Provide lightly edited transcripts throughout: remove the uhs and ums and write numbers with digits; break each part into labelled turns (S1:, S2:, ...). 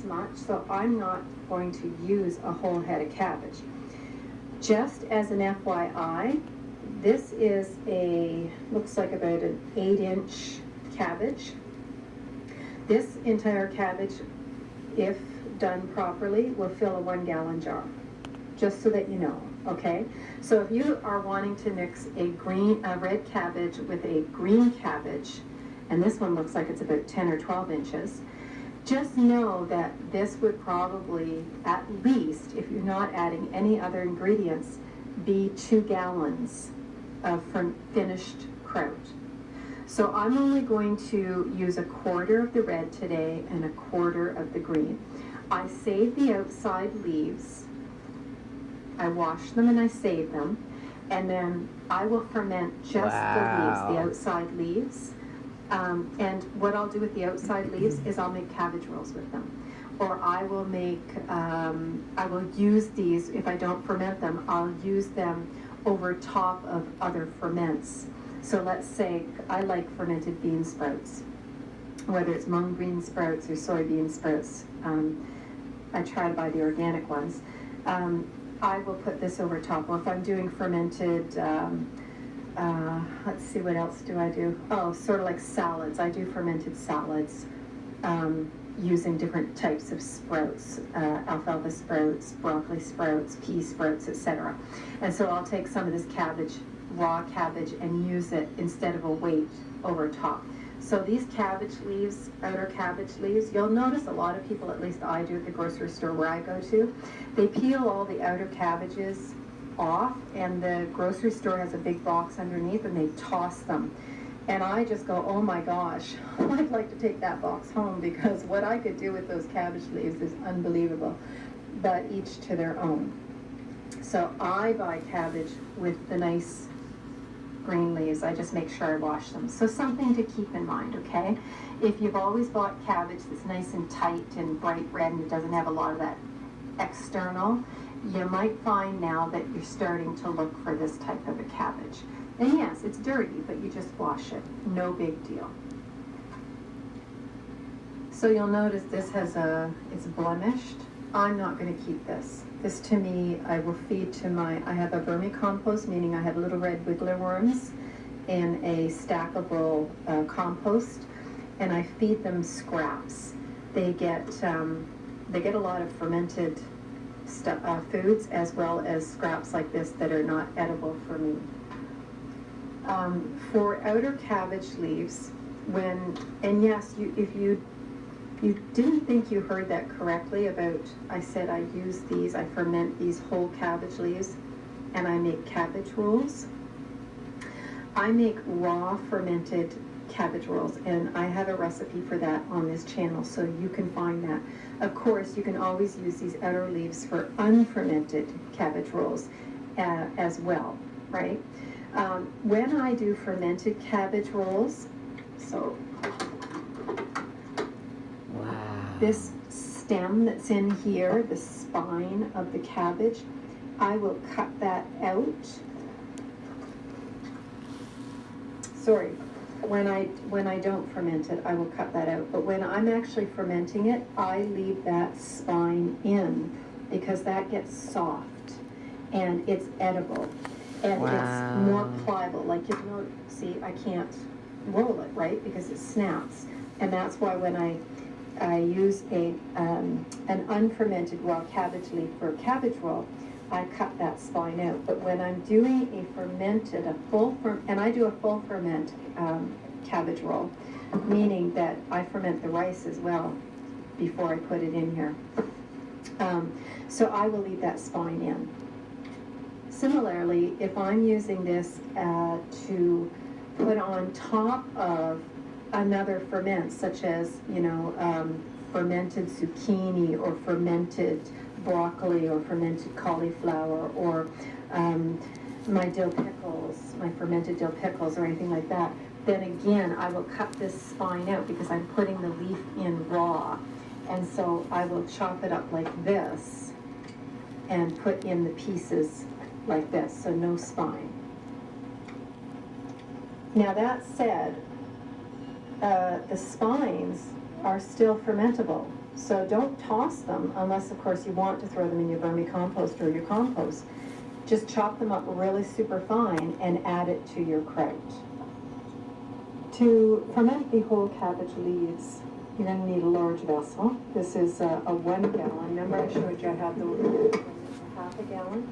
S1: much, so I'm not going to use a whole head of cabbage. Just as an FYI, this is looks like about an 8-inch cabbage. This entire cabbage, if done properly, will fill a 1-gallon jar, just so that you know, okay? So if you are wanting to mix a red cabbage with a green cabbage, and this one looks like it's about 10 or 12 inches, just know that this would probably, at least, if you're not adding any other ingredients, be 2 gallons of finished kraut. So I'm only going to use 1/4 of the red today and 1/4 of the green. I save the outside leaves. I wash them and I save them. And then I will ferment just the leaves, the outside leaves. And what I'll do with the outside leaves is I'll make cabbage rolls with them. Or I will use these, if I don't ferment them, I'll use them over top of other ferments. So let's say I like fermented bean sprouts, whether it's mung bean sprouts or soybean sprouts. I try to buy the organic ones. I will put this over top. Or if I'm doing fermented, let's see, what else do I do? Oh, sort of like salads. I do fermented salads using different types of sprouts, alfalfa sprouts, broccoli sprouts, pea sprouts, etc. And so I'll take some of this cabbage, raw cabbage, and use it instead of a weight over top. So these cabbage leaves, outer cabbage leaves, you'll notice a lot of people, at least I do at the grocery store where I go to, they peel all the outer cabbages off, and the grocery store has a big box underneath, and they toss them. And I just go, oh my gosh, I'd like to take that box home, because what I could do with those cabbage leaves is unbelievable. But each to their own. So I buy cabbage with the nice green leaves. I just make sure I wash them. So something to keep in mind, okay? If you've always bought cabbage that's nice and tight and bright red and it doesn't have a lot of that external, you might find now that you're starting to look for this type of a cabbage. And yes, it's dirty, but you just wash it. No big deal. So you'll notice this it's blemished. I'm not going to keep this. This to me, I will feed to I have a vermicompost, meaning I have little red wiggler worms in a stackable compost, and I feed them scraps. They get a lot of fermented foods, as well as scraps like this that are not edible for me. For outer cabbage leaves, and yes, if you didn't think you heard that correctly about, I said I use these, I ferment these whole cabbage leaves, and I make cabbage rolls. I make raw fermented cabbage rolls, and I have a recipe for that on this channel, so you can find that. Of course, you can always use these outer leaves for unfermented cabbage rolls as well, right? When I do fermented cabbage rolls, so this stem that's in here, the spine of the cabbage, I will cut that out. Sorry, when I don't ferment it, I will cut that out. But when I'm actually fermenting it, I leave that spine in, because that gets soft and it's edible and it's more pliable. Like, see, I can't roll it, right, because it snaps. And that's why when I use an unfermented raw cabbage leaf for a cabbage roll, I cut that spine out. But when I'm doing and I do a full ferment cabbage roll, meaning that I ferment the rice as well before I put it in here. So I will leave that spine in. Similarly, if I'm using this to put on top of another ferment, such as, fermented zucchini or fermented broccoli or fermented cauliflower, or my dill pickles, my fermented dill pickles or anything like that, then again I will cut this spine out because I'm putting the leaf in raw. And so I will chop it up like this and put in the pieces like this, so no spine. Now that said, the spines are still fermentable. So don't toss them unless, of course, you want to throw them in your vermicompost or your compost. Just chop them up really super fine and add it to your kraut. To ferment the whole cabbage leaves, you're going to need a large vessel. This is a 1 gallon. Remember I showed you I had the half a gallon?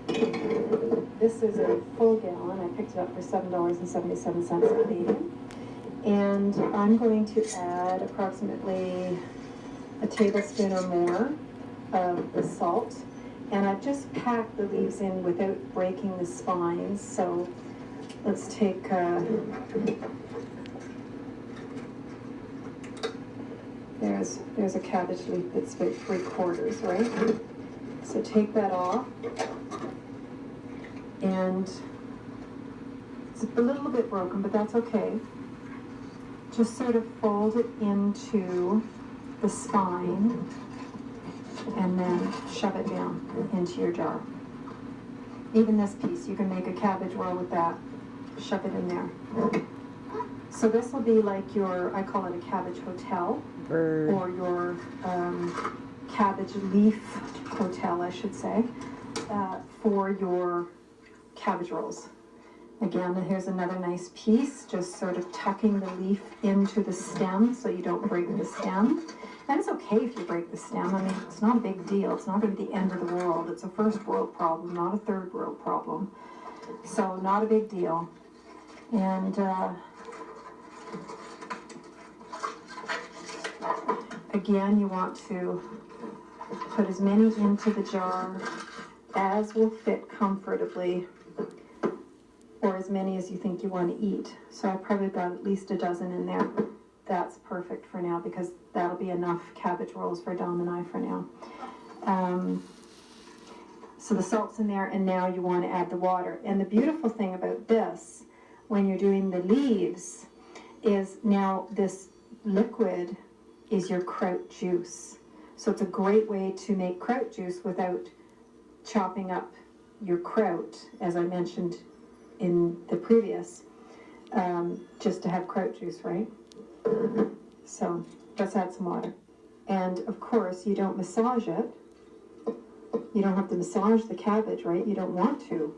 S1: This is a full gallon. I picked it up for $7.77 Canadian. And I'm going to add approximately a tablespoon or more of the salt. And I've just packed the leaves in without breaking the spines. So let's take there's a cabbage leaf that's about 3/4, right? So take that off. And it's a little bit broken, but that's okay. Just sort of fold it into the spine and then shove it down into your jar. Even this piece, you can make a cabbage roll with that. Shove it in there. So this will be like your, I call it a cabbage hotel, or your cabbage leaf hotel, I should say, for your cabbage rolls. Again, here's another nice piece, just sort of tucking the leaf into the stem so you don't break the stem. And it's okay if you break the stem. I mean, it's not a big deal. It's not going to be the end of the world. It's a first world problem, not a third world problem. So not a big deal. And again, you want to put as many into the jar as will fit comfortably, or as many as you think you want to eat. So I probably got at least a dozen in there. That's perfect for now because that'll be enough cabbage rolls for Dom and I for now. So the salt's in there, and now you want to add the water. And the beautiful thing about this, when you're doing the leaves, is now this liquid is your kraut juice. So it's a great way to make kraut juice without chopping up your kraut, as I mentioned in the previous, just to have kraut juice, right? So let's add some water. And of course, you don't massage it. You don't have to massage the cabbage, right? You don't want to,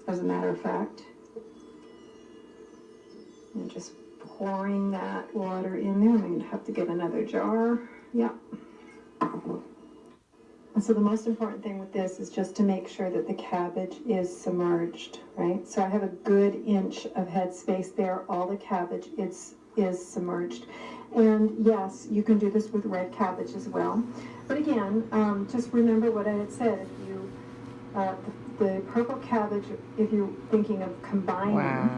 S1: as a matter of fact. And just pouring that water in there. I'm going to have to get another jar. Yeah. And so the most important thing with this is just to make sure that the cabbage is submerged, right? So I have a good inch of head space there. All the cabbage is submerged. And yes, you can do this with red cabbage as well. But again, just remember what I had said. If you, the purple cabbage, if you're thinking of combining,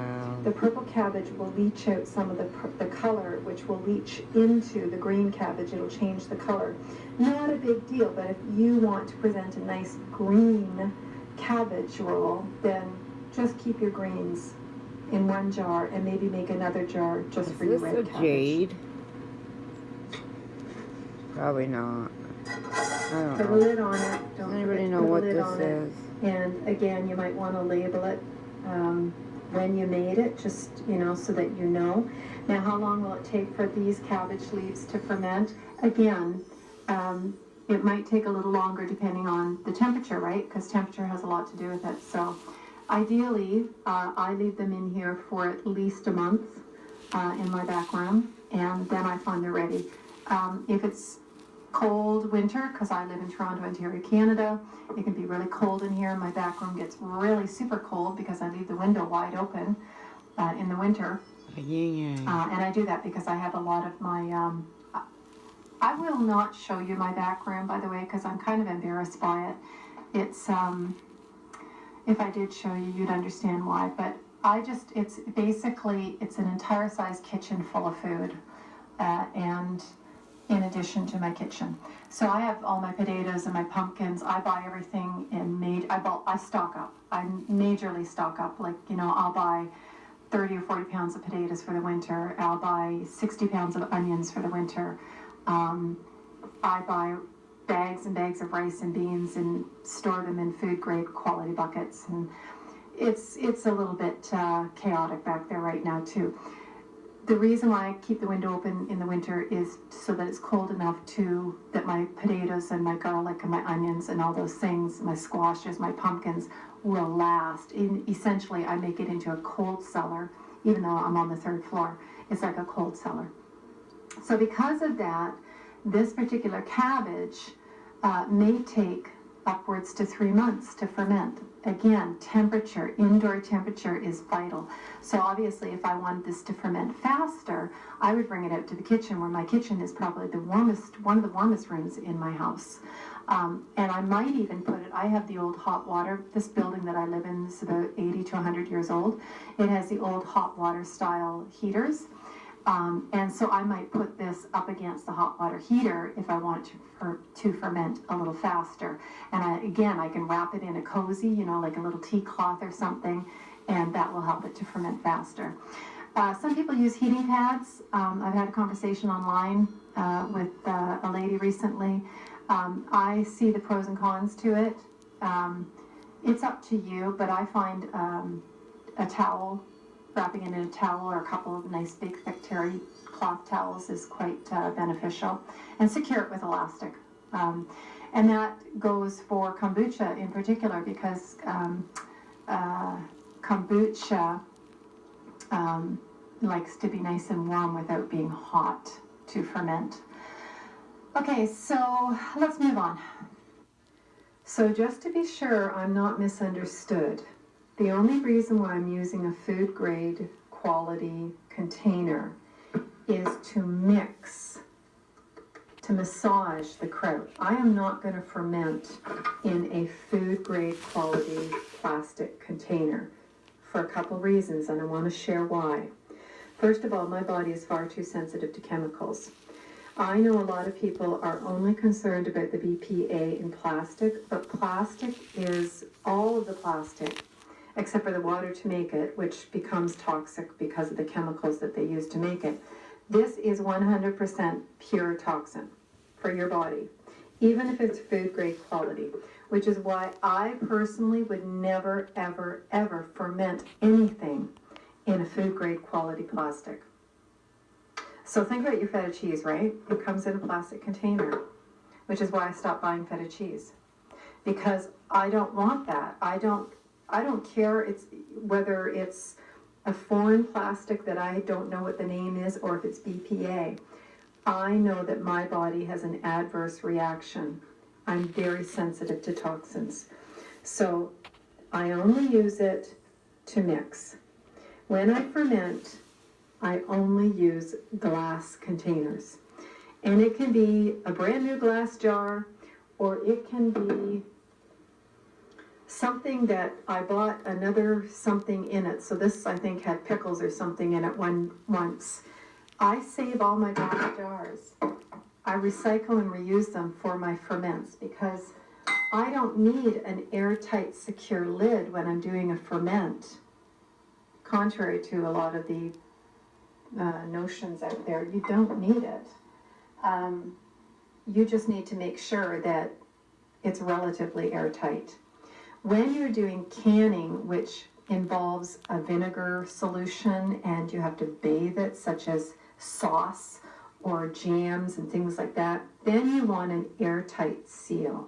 S1: the purple cabbage will leach out some of the color, which will leach into the green cabbage. It'll change the color. Not a big deal, but if you want to present a nice green cabbage roll, then just keep your greens in one jar and maybe make another jar just for your red cabbage. Is this a jade?
S2: Probably not. I don't know.
S1: Put a lid on it. Don't
S2: anybody know what this is?
S1: And again, you might want to label it when you made it, just, so that you know. Now, how long will it take for these cabbage leaves to ferment? Again, it might take a little longer depending on the temperature, right? Because temperature has a lot to do with it. So ideally, I leave them in here for at least a month in my back room, and then I find they're ready. If it's cold winter, because I live in Toronto, Ontario, Canada, it can be really cold in here. My back room gets really super cold because I leave the window wide open in the winter. And I do that because I have a lot of my... I will not show you my back room, by the way, because I'm kind of embarrassed by it. It's... if I did show you, you'd understand why. But it's basically, it's an entire size kitchen full of food. And in addition to my kitchen. So I have all my potatoes and my pumpkins. I buy everything I stock up. I majorly stock up. Like, I'll buy 30 or 40 pounds of potatoes for the winter. I'll buy 60 pounds of onions for the winter. I buy bags and bags of rice and beans and store them in food grade quality buckets. And it's a little bit chaotic back there right now too. The reason why I keep the window open in the winter is so that it's cold enough that my potatoes and my garlic and my onions and all those things, my squashes, my pumpkins, will last. Essentially, I make it into a cold cellar, even though I'm on the 3rd floor. It's like a cold cellar. So because of that, this particular cabbage may take upwards to 3 months to ferment. Again, temperature, indoor temperature is vital. So obviously, if I wanted this to ferment faster, I would bring it out to the kitchen, where my kitchen is probably one of the warmest rooms in my house. And I might even put it, I have the old hot water. This building that I live in is about 80 to 100 years old. It has the old hot water style heaters. And so I might put this up against the hot water heater if I want to ferment a little faster. And I can wrap it in a cozy, like a little tea cloth or something, and that will help it to ferment faster. Some people use heating pads. I've had a conversation online with a lady recently. I see the pros and cons to it. It's up to you, but I find a towel, wrapping it in a towel or a couple of nice big thick terry cloth towels is quite beneficial, and secure it with elastic. And that goes for kombucha in particular, because kombucha likes to be nice and warm without being hot to ferment. Okay, so let's move on. So just to be sure I'm not misunderstood, the only reason why I'm using a food grade quality container is to massage the kraut. I am not going to ferment in a food grade quality plastic container for a couple reasons, and I want to share why. First of all, my body is far too sensitive to chemicals. I know a lot of people are only concerned about the BPA in plastic, but plastic is all of the plastic except for the water to make it, which becomes toxic because of the chemicals that they use to make it. This is 100% pure toxin for your body, even if it's food grade quality, which is why I personally would never, ever, ever ferment anything in a food grade quality plastic. So think about your feta cheese, right? It comes in a plastic container, which is why I stopped buying feta cheese, because I don't want that. I don't care whether it's a foreign plastic that I don't know what the name is, or if it's BPA. I know that my body has an adverse reaction. I'm very sensitive to toxins. So I only use it to mix. When I ferment, I only use glass containers. And it can be a brand new glass jar, or it can be something that I bought another something in it. So this, I think, had pickles or something in it once. I save all my glass jars. I recycle and reuse them for my ferments, because I don't need an airtight, secure lid when I'm doing a ferment, contrary to a lot of the notions out there. You don't need it. You just need to make sure that it's relatively airtight. When you're doing canning, which involves a vinegar solution and you have to bathe it, such as sauce or jams and things like that, then you want an airtight seal.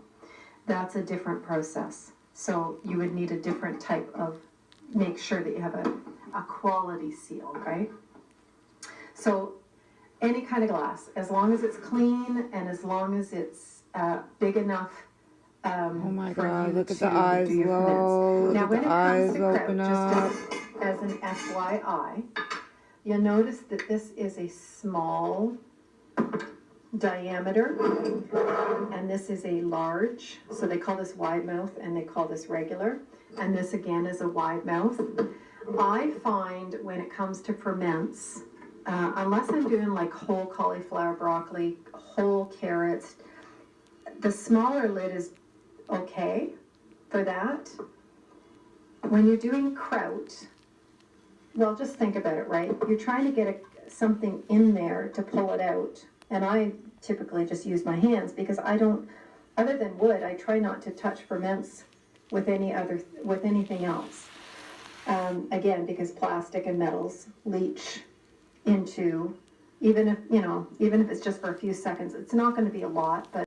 S1: That's a different process. So you would need a different type of, make sure that you have a quality seal, right? So any kind of glass, as long as it's clean and as long as it's big enough
S2: Oh my
S1: for
S2: God,
S1: you
S2: look at
S1: to
S2: the eyes
S1: do your
S2: roll.
S1: ferments. Now,
S2: Look
S1: when
S2: at
S1: it
S2: the
S1: comes
S2: eyes
S1: to kraut,
S2: open up.
S1: just as an FYI, you'll notice that this is a small diameter, and this is a large. So they call this wide mouth, and they call this regular. And this again is a wide mouth. I find when it comes to ferments, unless I'm doing like whole cauliflower, broccoli, whole carrots, the smaller lid is okay for that. When you're doing kraut, well, just think about it, right? You're trying to get something in there to pull it out. And I typically just use my hands, because I don't, other than wood, I try not to touch ferments with anything else. Again, because plastic and metals leach into, even if, even if it's just for a few seconds, it's not gonna be a lot, but